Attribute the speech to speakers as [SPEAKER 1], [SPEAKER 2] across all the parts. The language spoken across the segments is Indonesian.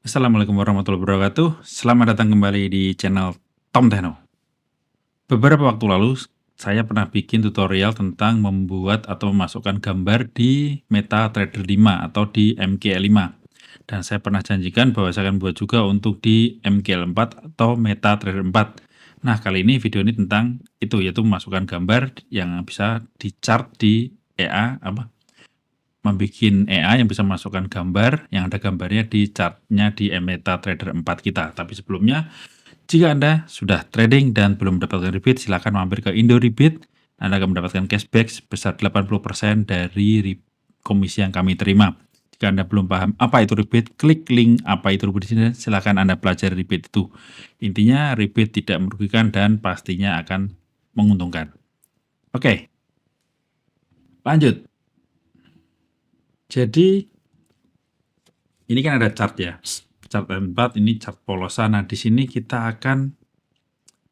[SPEAKER 1] Assalamualaikum warahmatullahi wabarakatuh. Selamat datang kembali di channel Tom Techno. Beberapa waktu lalu saya pernah bikin tutorial tentang membuat atau memasukkan gambar di MetaTrader 5 atau di MKL 5. Dan saya pernah janjikan bahwa saya akan buat juga untuk di MKL 4 atau MetaTrader 4. Nah, kali ini video ini tentang itu, yaitu memasukkan gambar yang bisa di chart di EA membuat EA yang bisa memasukkan gambar yang ada gambarnya di chartnya di MetaTrader 4 kita. Tapi sebelumnya, jika Anda sudah trading dan belum mendapatkan rebate, silakan mampir ke IndoRebate. Anda akan mendapatkan cashback sebesar 80% dari komisi yang kami terima. Jika Anda belum paham apa itu rebate, klik link apa itu rebate di sini dan silakan Anda pelajari rebate itu. Intinya rebate tidak merugikan dan pastinya akan menguntungkan. Oke. Lanjut. Jadi ini kan ada chart ya. Chart M4 ini chart polosan. Nah, di sini kita akan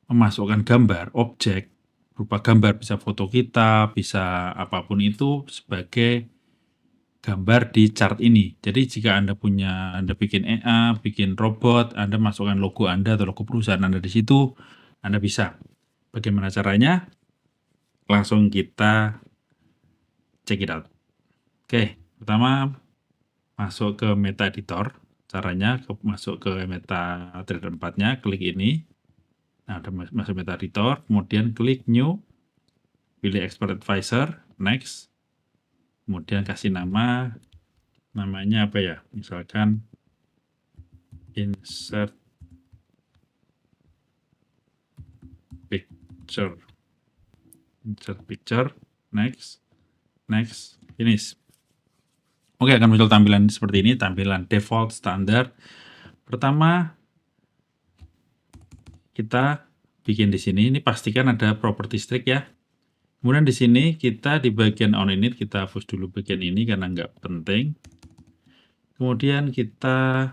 [SPEAKER 1] memasukkan gambar, objek berupa gambar, bisa foto kita, bisa apapun itu sebagai gambar di chart ini. Jadi jika Anda bikin EA, bikin robot, Anda masukkan logo Anda atau logo perusahaan Anda di situ, Anda bisa. Bagaimana caranya? Langsung kita check it out. Oke, pertama masuk ke Meta Editor. Caranya masuk ke MetaTrader 4-nya, klik ini. Nah, udah masuk Meta Editor, kemudian klik New, pilih Expert Advisor, Next. Kemudian kasih namanya apa ya? Misalkan Insert Picture, Next, Finish. Oke, akan muncul tampilan seperti ini, tampilan default standar. Pertama, kita bikin di sini. Ini pastikan ada property streak ya. Kemudian di sini kita di bagian on init kita hapus dulu bagian ini karena nggak penting. Kemudian kita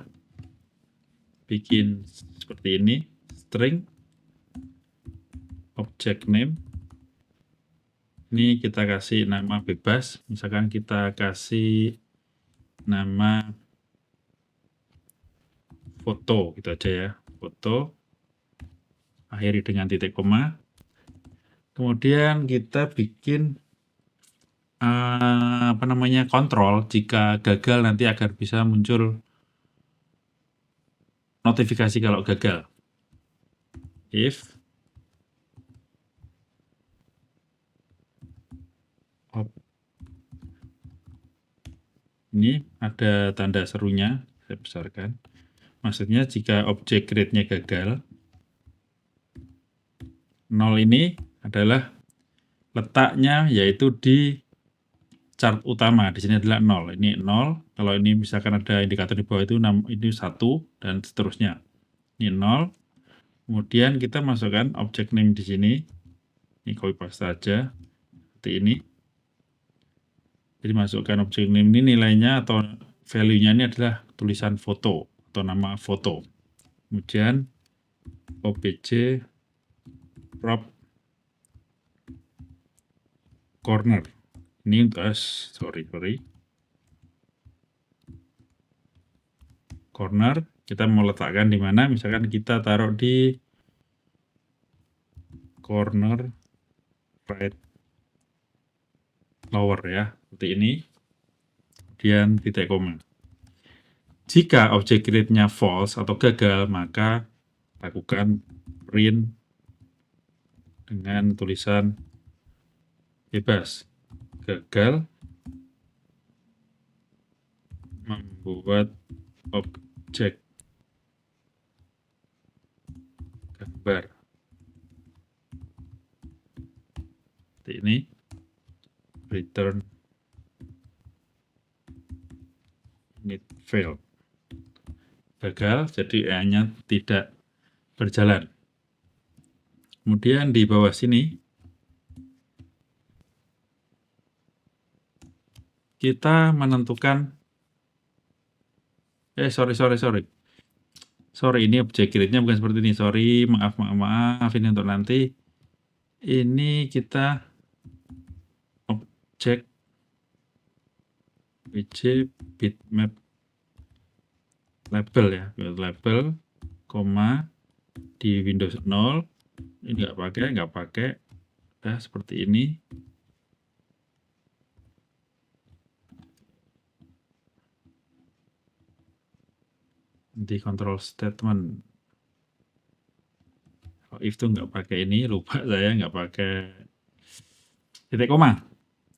[SPEAKER 1] bikin seperti ini, string object name. Ini kita kasih nama bebas, misalkan kita kasih nama foto gitu aja ya, foto, akhiri dengan titik koma. Kemudian kita bikin kontrol jika gagal nanti agar bisa muncul notifikasi kalau gagal. If ini ada tanda serunya, saya besarkan. Maksudnya jika objek create-nya gagal, 0 ini adalah letaknya yaitu di chart utama. Di sini adalah 0. Ini 0. Kalau ini misalkan ada indikator di bawah itu ini 1 dan seterusnya. Ini 0. Kemudian kita masukkan object name di sini. Ini copy paste saja. Seperti ini. Jadi masukkan object name ini nilainya atau value-nya ini adalah tulisan foto atau nama foto. Kemudian obj prop corner. Ini untuk corner. Kita mau letakkan di mana? Misalkan kita taruh di corner right lower ya, seperti ini. Kemudian titik koma. Jika objek create-nya false atau gagal, maka lakukan print dengan tulisan bebas. Gagal membuat objek gambar. Seperti ini. Return init fail. Gagal, jadi EA-nya tidak berjalan. Kemudian di bawah sini kita menentukan sorry, ini objek create-nya bukan seperti ini. Sorry, maaf, ini untuk nanti. Ini kita OBJ bitmap label ya, label, koma, di Windows 0, ini nggak pakai, nah seperti ini. Di control statement. Kalau if itu nggak pakai ini, lupa saya nggak pakai titik koma.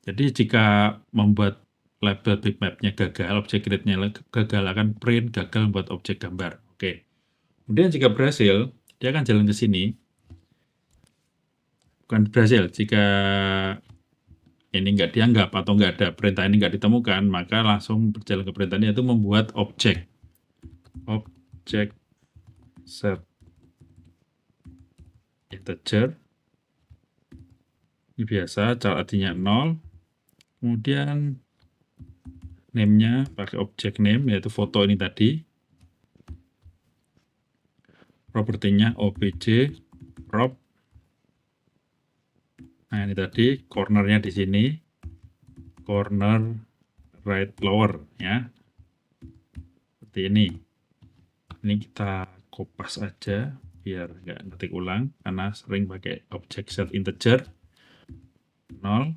[SPEAKER 1] Jadi jika membuat label bitmapnya gagal, objek create-nya gagal, akan print gagal membuat objek gambar. Oke. Kemudian jika berhasil, dia akan jalan ke sini. Bukan berhasil, jika ini nggak dianggap atau nggak ada perintah ini nggak ditemukan, maka langsung berjalan ke perintah ini, yaitu membuat objek set integer. Ini biasa, artinya 0. Kemudian name-nya pakai objek name, yaitu foto ini tadi. Propertinya obj prop. Nah, ini tadi cornernya di sini, corner right lower ya. Seperti ini. Ini kita kopas aja biar nggak ngetik ulang karena sering pakai objek set integer 0.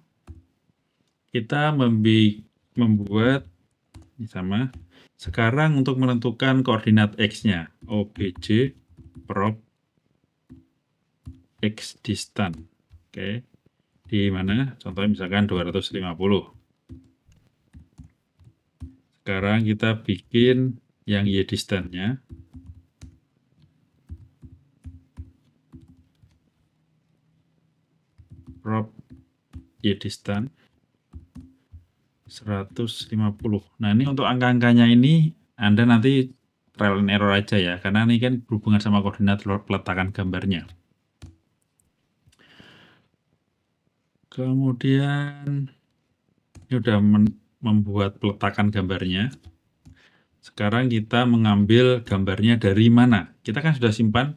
[SPEAKER 1] Kita membuat ini sama. Sekarang untuk menentukan koordinat x-nya, obj prop x distance. Oke. Di mana? Contohnya misalkan 250. Sekarang kita bikin yang y distance-nya. Prop y distance 150. Nah, ini untuk angka-angkanya ini Anda nanti trial and error aja ya, karena ini kan berhubungan sama koordinat peletakan gambarnya. Kemudian ini udah membuat peletakan gambarnya. Sekarang kita mengambil gambarnya dari mana? Kita kan sudah simpan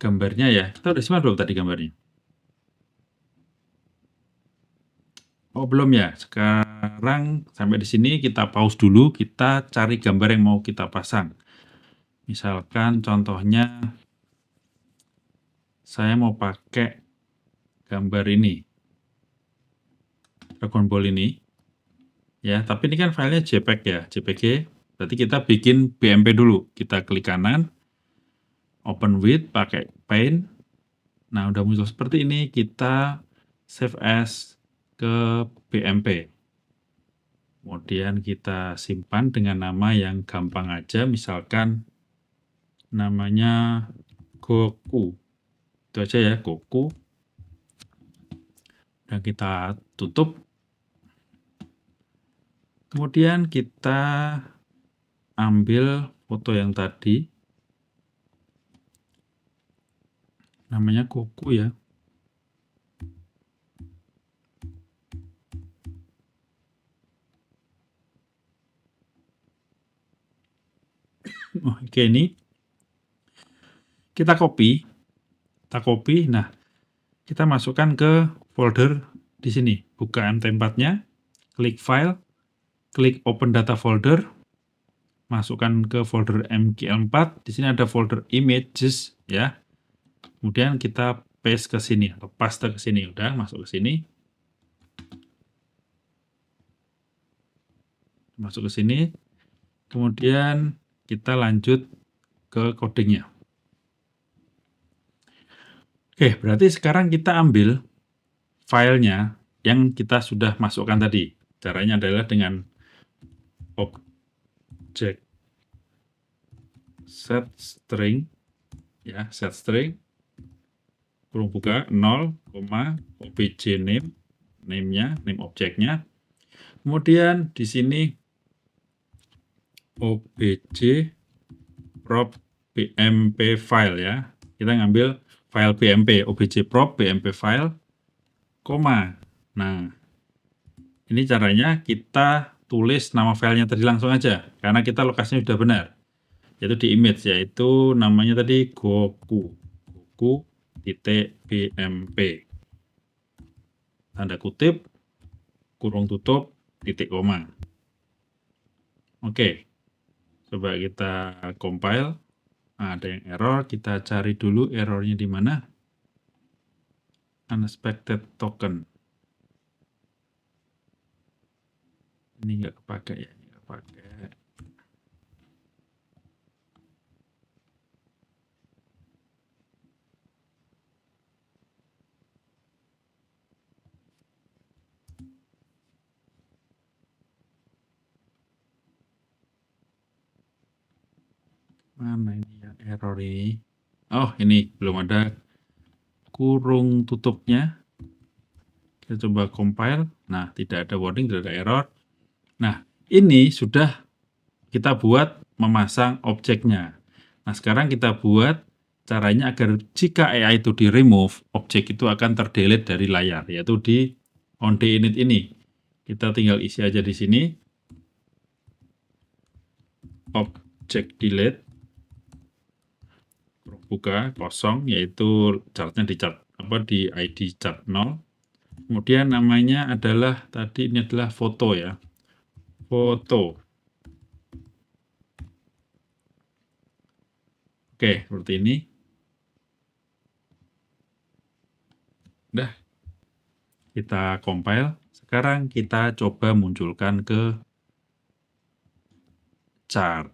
[SPEAKER 1] gambarnya ya. Kita udah simpan belum tadi gambarnya? Oh, belum ya. Sekarang sampai di sini kita pause dulu, kita cari gambar yang mau kita pasang. Misalkan contohnya saya mau pakai gambar ini. Dragon Ball ini. Ya, tapi ini kan filenya JPEG ya, JPG. Berarti kita bikin BMP dulu. Kita klik kanan, open with, pakai Paint. Nah, udah muncul seperti ini, kita save as ke BMP. Kemudian kita simpan dengan nama yang gampang aja, misalkan namanya Goku. Itu aja ya, Goku. Dan kita tutup. Kemudian kita ambil foto yang tadi. Namanya Goku ya. Oke, ini kita copy. Nah, kita masukkan ke folder di sini. Buka MT4-nya, klik file, klik open data folder, masukkan ke folder MGL4. Di sini ada folder images ya. Kemudian kita paste ke sini atau paste ke sini. Udah masuk ke sini. Masuk ke sini. Kemudian kita lanjut ke codingnya. Oke, berarti sekarang kita ambil filenya yang kita sudah masukkan tadi. Caranya adalah dengan object set string ya, set string kurung buka 0, obj name-nya, name objeknya. Kemudian di sini obj prop bmp file ya. Kita ngambil file bmp, obj prop bmp file, koma. Nah, ini caranya kita tulis nama filenya tadi langsung aja, karena kita lokasinya sudah benar. Yaitu di image, yaitu namanya tadi Goku. Goku.bmp. Tanda kutip, kurung tutup, titik koma. Oke, coba kita compile. Nah, ada yang error, kita cari dulu errornya di mana. Unexpected token. Ini nggak kepakai ya, nggak pakai. Mana ini yang error ini? Oh, ini belum ada kurung tutupnya. Kita coba compile. Nah, tidak ada warning, tidak ada error. Nah, ini sudah kita buat memasang objeknya. Nah, sekarang kita buat caranya agar jika AI itu di-remove, objek itu akan terdelete dari layar, yaitu di onDinit ini. Kita tinggal isi aja di sini. Object delete. Buka kosong, yaitu chartnya di ID chart 0. Kemudian namanya adalah tadi ini adalah foto ya. Foto. Oke, seperti ini. Udah. Kita compile. Sekarang kita coba munculkan ke chart.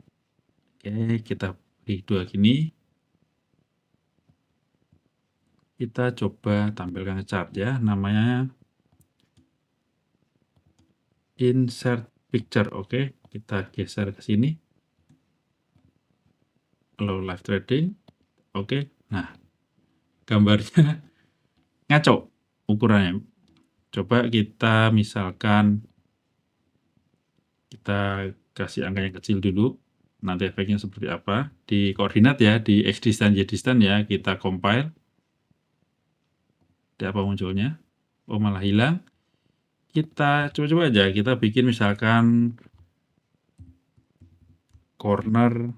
[SPEAKER 1] Oke, kita pilih dua gini. Kita coba tampilkan ke chart ya. Namanya insert picture. Oke, kita geser ke sini. Allow live trading. Oke, nah gambarnya ngaco ukurannya. Coba kita misalkan kita kasih angka yang kecil dulu. Nanti efeknya seperti apa. Di koordinat ya, di X distance, Y distance ya, kita compile. Ada apa munculnya? Oh, malah hilang. Kita coba-coba aja, kita bikin misalkan corner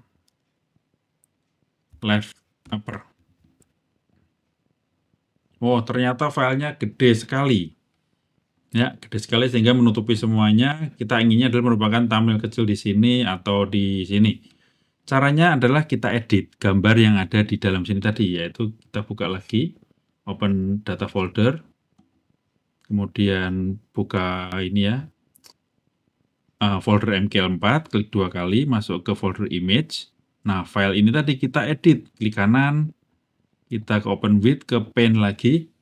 [SPEAKER 1] left upper. Oh, ternyata filenya gede sekali. Ya, gede sekali sehingga menutupi semuanya. Kita inginnya adalah merupakan thumbnail kecil di sini atau di sini. Caranya adalah kita edit gambar yang ada di dalam sini tadi, yaitu kita buka lagi, open data folder, kemudian buka ini ya, folder MKL4, klik 2 kali, masuk ke folder image. Nah, file ini tadi kita edit, klik kanan, kita ke open with, ke paint lagi.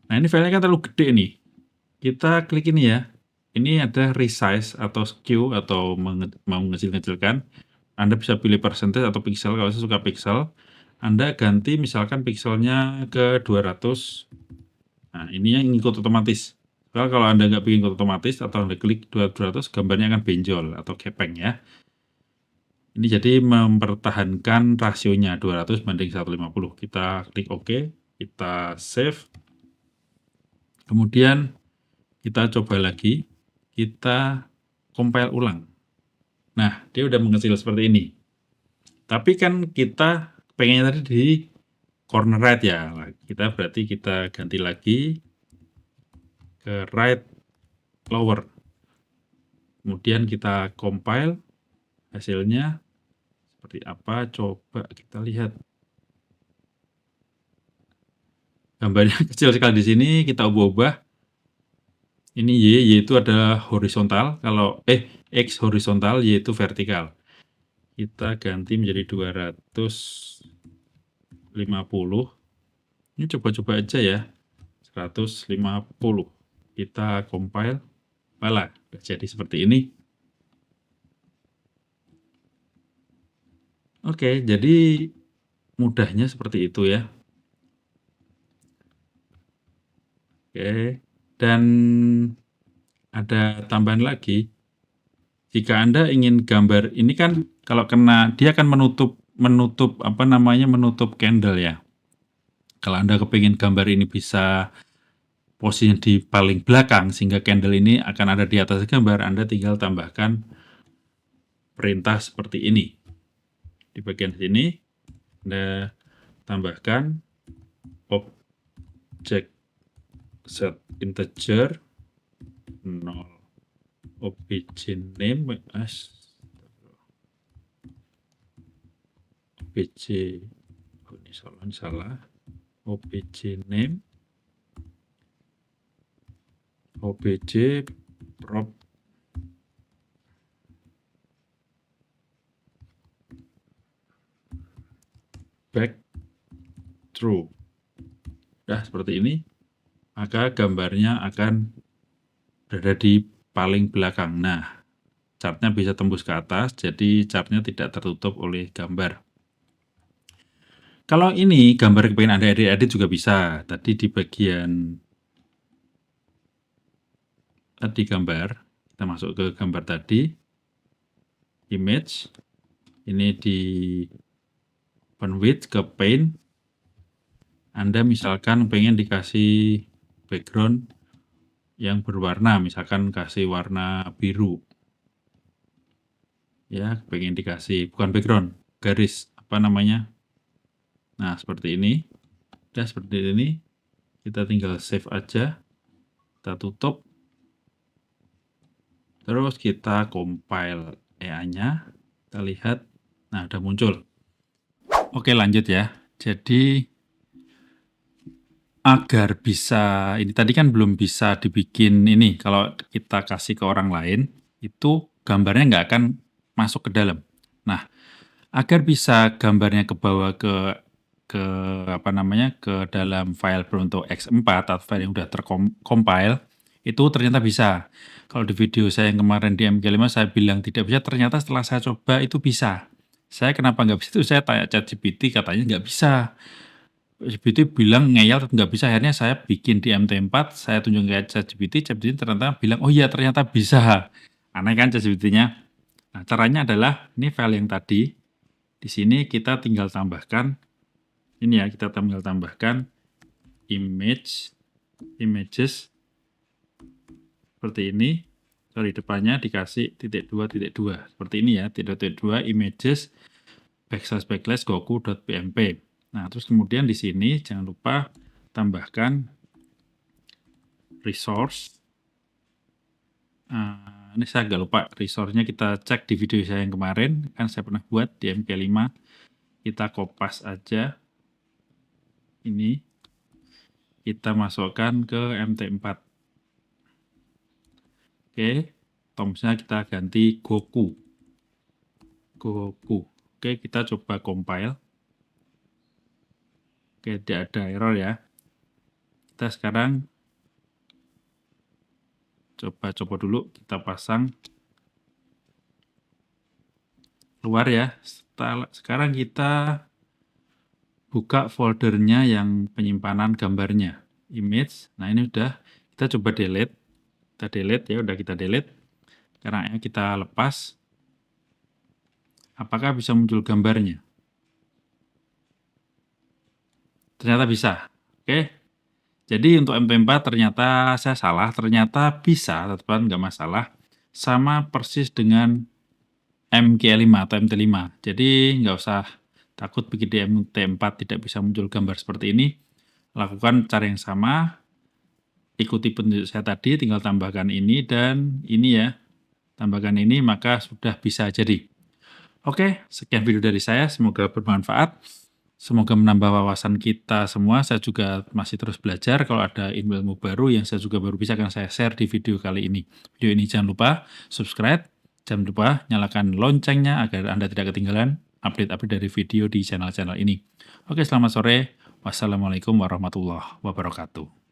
[SPEAKER 1] Nah, ini filenya kan terlalu gede nih. Kita klik ini ya. Ini ada resize atau skew atau mau mengecil-kecilkan. Anda bisa pilih percentage atau pixel, kalau saya suka pixel. Anda ganti misalkan pixelnya ke 200. Nah, ini yang ngikut otomatis. Kalau Anda nggak bikin ikut otomatis atau Anda klik 200, gambarnya akan benjol atau gepeng ya. Ini jadi mempertahankan rasionya 200 banding 150. Kita klik OK, kita save. Kemudian kita coba lagi, kita compile ulang. Nah, dia udah mengecil seperti ini. Tapi kan kita pengennya tadi di corner right ya. Kita berarti kita ganti lagi ke right lower. Kemudian kita compile, hasilnya seperti apa, coba kita lihat. Gambarnya kecil sekali di sini, kita ubah-ubah. Ini Y itu adalah horizontal, kalau X horizontal, Y itu vertikal. Kita ganti menjadi 250. Ini coba-coba aja ya. 150. Kita compile. Malah jadi seperti ini. Oke, jadi mudahnya seperti itu ya. Oke, dan ada tambahan lagi. Jika Anda ingin gambar ini kan kalau kena dia akan menutup apa namanya menutup candle ya. Kalau Anda kepingin gambar ini bisa posisinya di paling belakang sehingga candle ini akan ada di atas gambar, Anda tinggal tambahkan perintah seperti ini. Di bagian sini Anda tambahkan object set integer 0 obj name obj, ini salah, obj name, obj prop back true. Nah, seperti ini, maka gambarnya akan berada di paling belakang. Nah, chartnya bisa tembus ke atas, jadi chartnya tidak tertutup oleh gambar. Kalau ini gambar pengen Anda edit juga bisa. Tadi di bagian tadi gambar, kita masuk ke gambar tadi, image, ini di open width ke paint. Anda misalkan pengen dikasih background yang berwarna, misalkan kasih warna biru. Ya, pengen dikasih, bukan background, garis, apa namanya. Nah, seperti ini. Udah seperti ini. Kita tinggal save aja. Kita tutup. Terus kita compile AI-nya. Kita lihat. Nah, udah muncul. Oke, lanjut ya. Jadi, agar bisa, ini tadi kan belum bisa dibikin ini. Kalau kita kasih ke orang lain, itu gambarnya nggak akan masuk ke dalam. Nah, agar bisa gambarnya kebawa ke apa namanya, ke dalam file berbentuk X4 atau file yang udah tercompile, itu ternyata bisa. Kalau di video saya yang kemarin di MG5 saya bilang tidak bisa, ternyata setelah saya coba itu bisa. Saya kenapa nggak bisa itu saya tanya ChatGPT, katanya nggak bisa. ChatGPT bilang ngeyel nggak bisa, akhirnya saya bikin di MT4, saya tunjukin ke ChatGPT ternyata bilang, oh iya ternyata bisa. Aneh kan ChatGPT-nya. Nah, caranya adalah ini file yang tadi, di sini kita tinggal tambahkan ini ya, kita tinggal tambahkan images seperti ini. Sorry, depannya dikasih .2.2 seperti ini ya, .2 images / goku.pmp. Nah, terus kemudian di sini jangan lupa tambahkan resource. Ini saya agak lupa resource-nya, kita cek di video saya yang kemarin, kan saya pernah buat di MK5. Kita kopas aja. Ini kita masukkan ke MT4. Oke, tomsnya kita ganti Goku. Oke, kita coba compile. Oke, tidak ada error ya. Kita sekarang coba dulu, kita pasang keluar ya. Sekarang kita buka foldernya yang penyimpanan gambarnya, image. Nah, ini udah, kita coba delete. Kita delete ya, udah kita delete. Sekarang ya kita lepas. Apakah bisa muncul gambarnya? Ternyata bisa. Oke. Jadi untuk MT4 ternyata saya salah, ternyata bisa, teman-teman, nggak masalah. Sama persis dengan MG5 atau MT5. Jadi nggak usah takut bikin di MT4 tidak bisa muncul gambar seperti ini. Lakukan cara yang sama, ikuti petunjuk saya tadi, tinggal tambahkan ini dan ini ya. Tambahkan ini, maka sudah bisa jadi. Oke, sekian video dari saya, semoga bermanfaat. Semoga menambah wawasan kita semua. Saya juga masih terus belajar. Kalau ada ilmu baru yang saya juga baru bisa akan saya share di video kali ini. Video ini jangan lupa subscribe. Jangan lupa nyalakan loncengnya agar Anda tidak ketinggalan update-update dari video di channel-channel ini. Oke, selamat sore. Wassalamualaikum warahmatullahi wabarakatuh.